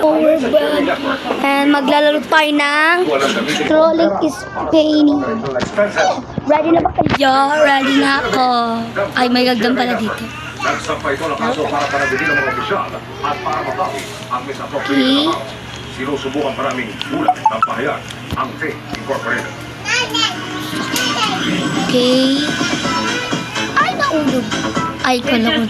we're back. And maglalaro tayo ng Trolling is Painting. Ready na ba kayo? Ready na ako. Ay, may gagdam pala dito. Nagsampay ito ng kaso para panabili ng mga opisyal at para mabawi ang misappropriate na tao. Sinusubukan maraming ulat ng pahayag ang Faith Incorporated. Okay. Ay, naulog. Ay, kalakot.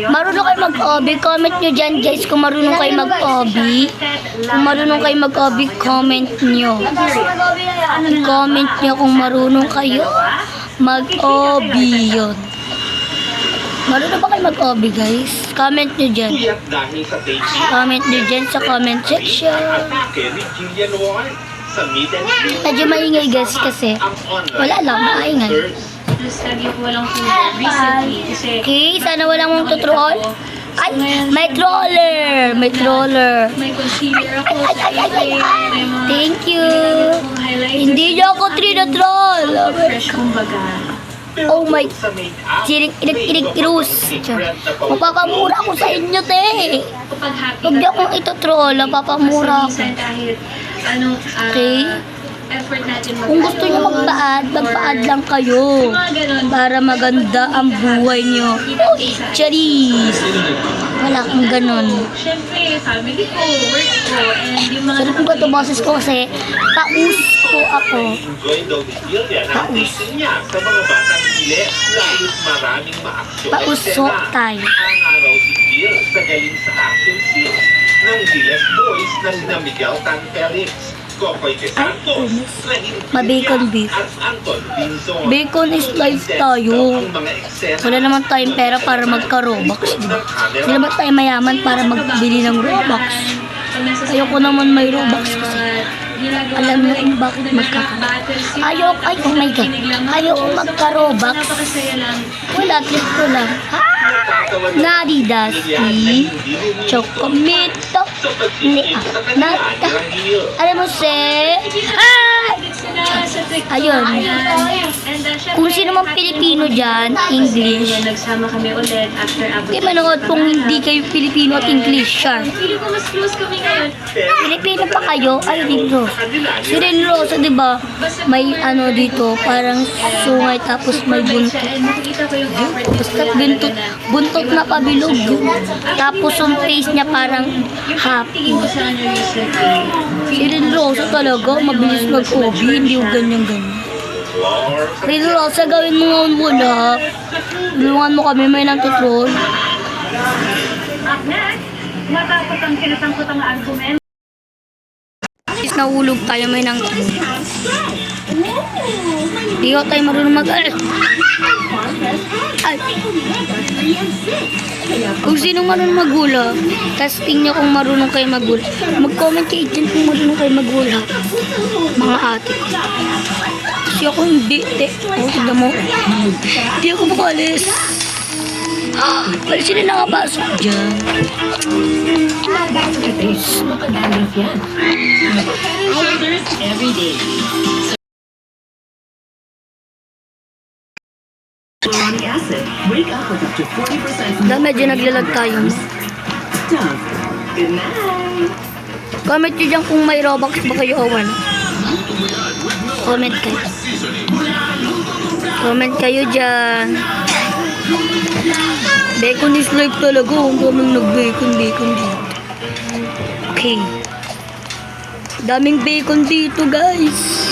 Marunong kayo mag-obi. Comment nyo dyan, guys, kung marunong kayo mag-obi. Kung marunong kayo mag-obi, comment nyo. Comment nyo kung marunong kayo mag-obi yun. Marunong ba kayo mag-obi, guys? Comment nyo dyan. Comment nyo dyan sa comment section. Medyo maingay, guys, kasi wala lang, maingay. Okay, sana walang mong tutroll. Ay, may troller. May troller. May concealer ako. Ay. Thank you. Hindi niyo ako trinatroll. Fresh kumbaga. Oh my. Sirik-irik irus. Mapapamura ako sa inyo, te. Huwag niyo akong itutroll. Mapapamura ako. Kahit anong Okay. effort natin Kung gusto niyo magpaad lang kayo. Para maganda ang buhay niyo. Charis. Wala akong ganon. Siyempre, family ko, work ko, and yung mga... Sarap ko ito boses ko kasi paus ko ako. Paus. Sa mga batang giles, lalo't maraming Pauso tayo. Ang araw si Jill sa galing sa action scenes ng Giles Boys na sina Miguel Tan Felix, Kokoy De Santos, Ma-bacon beef. at Anton Binzon. Bacon is life tayo. Ang mga eksena Wala naman tayong pera para magka-Robux, diba? Hindi naman tayo mayaman para magbili ng Robux. Ayoko naman may Robux kasi. Alam niyo kung bakit Ay, oh my God. Ayoko magka-Robux. Napakasaya lang. Wala, trip ko lang. Nadidasti. Chokomito. Alam mo, se? Ayun. Kung sino mang Pilipino dyan, English. Nagsama kami ulit after Di manood kung hindi kayo Pilipino at English siya. Feeling ko mas close kami ngayon. Pilipino pa kayo? Ay, dito. Si Ren Rosa, di ba? May ano dito, parang sungay tapos may buntot. And nakikita ko yung effort niya. Basta buntot na pabilog. Tapos yung face niya parang happy. Tingin ko sa ano recently. Si Ren Rosa talaga, mabilis mag-obi, hindi yung ganyan-ganyan. Ren Rosa, gawin mo nga wala. Tulungan mo kami, may nang-tutrol. Up next, matapos ang kinasangkot ang argument. Is nahulog tayo, may nang-tutrol. Di ko tayo marunong mag-alas. Ay. Kung sinong marunong maghula, testing nyo kung marunong kayo maghula. Mag-comment kayo dyan kung marunong kayo maghula. Mga ate. Kasi ako hindi, te. O, tignan mo. Hindi ako makalis. Pwede sila nakapasok dyan. Medyo naglalag tayo. Comment nyo dyan kung may Robux ba kayo o wala. Comment kayo. Comment kayo dyan. Bacon is life talaga. Kung daming nag-bacon dito. Okay. Daming bacon dito, guys.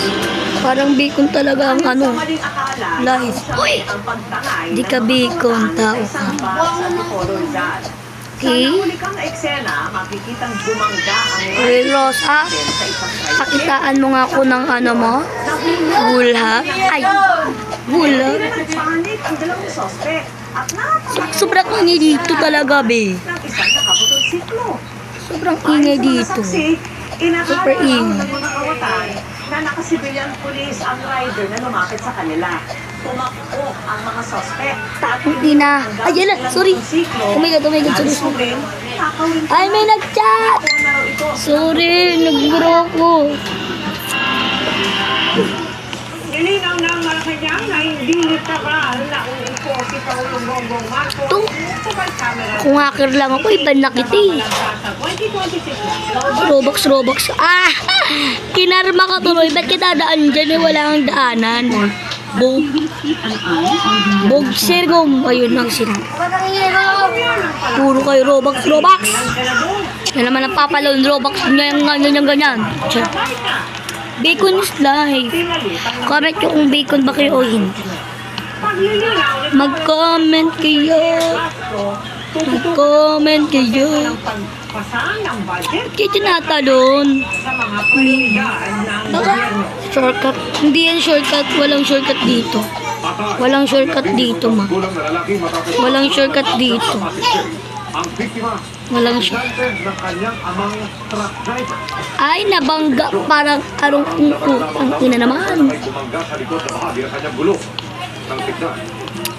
Parang bacon talaga ang ano. Lies. Uy! Di ka bacon, tao ka. Okay. Uy, Rosa, pakitaan mo nga ako ng ano mo. Gulha. Ay, gulha. Sobrang ingay dito talaga, be. Sobrang ingay dito. Super ingay. Na nakasibilyang pulis ang rider na lumapit sa kanila. Tumakbo ang mga suspect. Hindi na. Ay, yan na. Sorry. Oh my God, sorry. Ay, may nag-chat. Sorry, nag-bro ko. Nilinaw ng Malacanang na hindi literal na si Paulong Bongbong Marcos. To. Kung hacker lang ako, iban na kita eh. Sa 2026 Robux. Ah! Kinarma ka tuloy. Ba't kita daan dyan eh? Wala kang daanan. Boxer ko. Ayun lang sinabi. Puro kayo Robux. Yan naman ang papalon. Robux niya yung ganyan. Tiyan. Bacon is life. Comment nyo kung bacon ba kayo o hindi. Mag-comment kayo. Mag-comment kayo. pagpasaan ng budget Kaya tinatalon. sa mga prioridad ng gobyerno. Shortcut. Hindi yan shortcut. Walang shortcut dito. Walang shortcut dito, ma. Gulang na lalaki matapos Walang shortcut dito. ang biktima Walang shortcut. driver ng kanyang amang truck driver. Ay, nabangga. Parang karong ang ina naman. Ay bumangga sa likod na bahagi ng kanyang gulong. Nang tignan,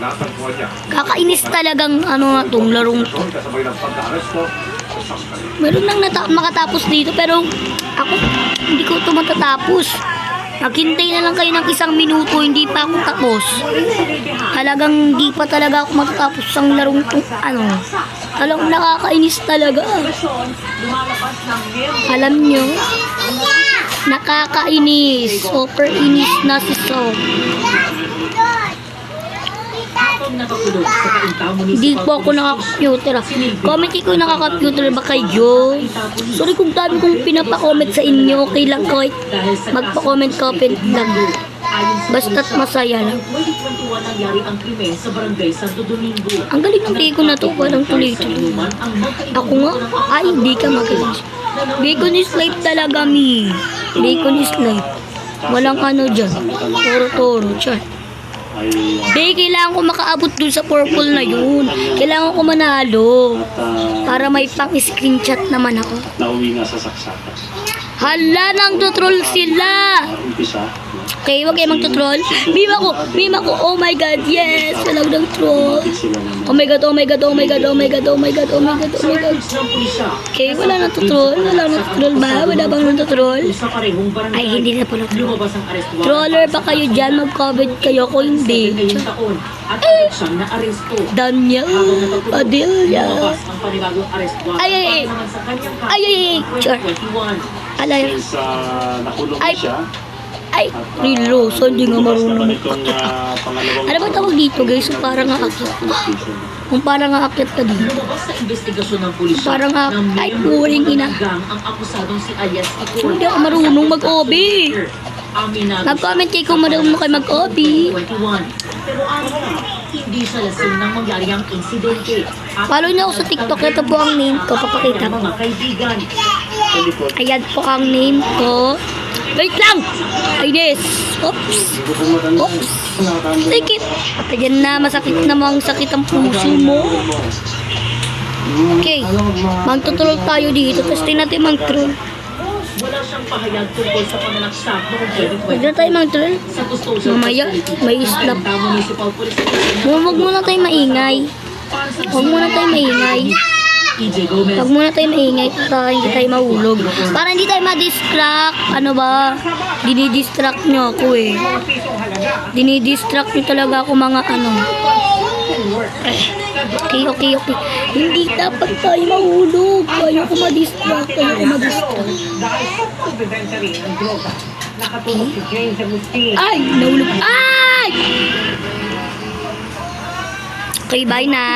natagpuan niya. Kakainis talagang ano nga tong larong to. Kasabay ng pagka-aresto sa sasakyan. Meron nang makatapos dito pero ako hindi ko ito matatapos. Naghintay na lang kayo ng 1 minuto, hindi pa ako tapos. Talagang hindi pa talaga ako matatapos ang larong to. Ano? Alam, nakakainis talaga. Lumalabas ng miyembro Alam nyo? Nakakainis. Super inis na si So. Hindi po ako nakaka-computer. Comment ko nakaka-computer ba kayo? Sorry kung dami kong pinapa-comment sa inyo. Okay lang ko. Magpa-comment lang. Basta't masaya lang. 2021 nangyari ang krimen sa barangay Santo Domingo. Ang galing ng bacon na to. Parang tuloy-tuloy. Ako nga. Ay, hindi ka magaling. Bacon is life talaga, mi. Bacon is life. Walang ano dyan. Toro-toro. Tiyan. Hindi, kailangan ko makaabot dun sa purple na yun. Kailangan ko manalo. Para may pang-screenshot naman ako. Nauwi nga sa saksakan. Hala, nang tutrol sila. Umpisa, Okay, wag kayo magtutrol. Mima ko, oh my god, yes. Walang nang troll. sila naman. Oh my god, oh my god, oh my god, oh my god, oh my god, oh my god, oh my god. Okay, wala nang tutrol. Wala nang tutrol ba? Wala bang nang tutrol? Sa parehong barangay, Ay, hindi na pala troll. lumabas ang arrest warrant. Troller ba kayo dyan? Mag-comment kayo ko hindi. Ngayong taon at agad siyang naaresto. Daniel Padilla. Lumabas ang panibagong arrest warrant. Ay, ay, ay. para naman sa kanyang kaso Ay, ay, ay. noong Sure. 2021. Alay. Since nakulong Ay. na siya, Ay, Riloso, hindi nga marunong itong magpakita. pangalawang Ano ba tawag dito guys? Yung parang aakyat. Kung parang aakyat ka dito. Lumabas sa investigasyon ng pulisya Parang nga, na ay, miyembro puring ina. ng gang ang akusadong si Alias Icol. Hindi ako marunong mag-OB. Aminado Mag-comment kayo kung marunong kayo mag-OB. 21. Pero ano na, hindi siya lasing nang mangyari ang insidente. At Follow niyo ako sa TikTok. Ito po ang name ko. Papakita ko. mga kaibigan. Ayan po ang name ko. Wait lang! Ay, this. Oops. Oops. Sakit. Ayan na. Masakit na mga sakit ang puso mo. Okay. Magtutrol tayo dito. Tapos tingnan natin mag-troll. Wala siyang pahayag tungkol sa pananaksak noong Huwag 2020. na tayo mag-troll. Sa custodial Mamaya, facility may ng islap. Alinta Municipal Police Station. Huwag muna tayo maingay. Huwag muna tayo maingay. EJ Gomez. Huwag muna tayo maingay para hindi tayo mahulog. Para hindi tayo ma-distract. Ano ba? Dinidistract nyo ako eh. Dinidistract nyo talaga ako mga ano. Okay. Hindi dapat tayo mahulog. Ayaw ko ma-distract. dahil sa pagbebenta rin ng droga. Nakatulog si James Agustin. Ay! Nahulog. Ay! Okay, bye na.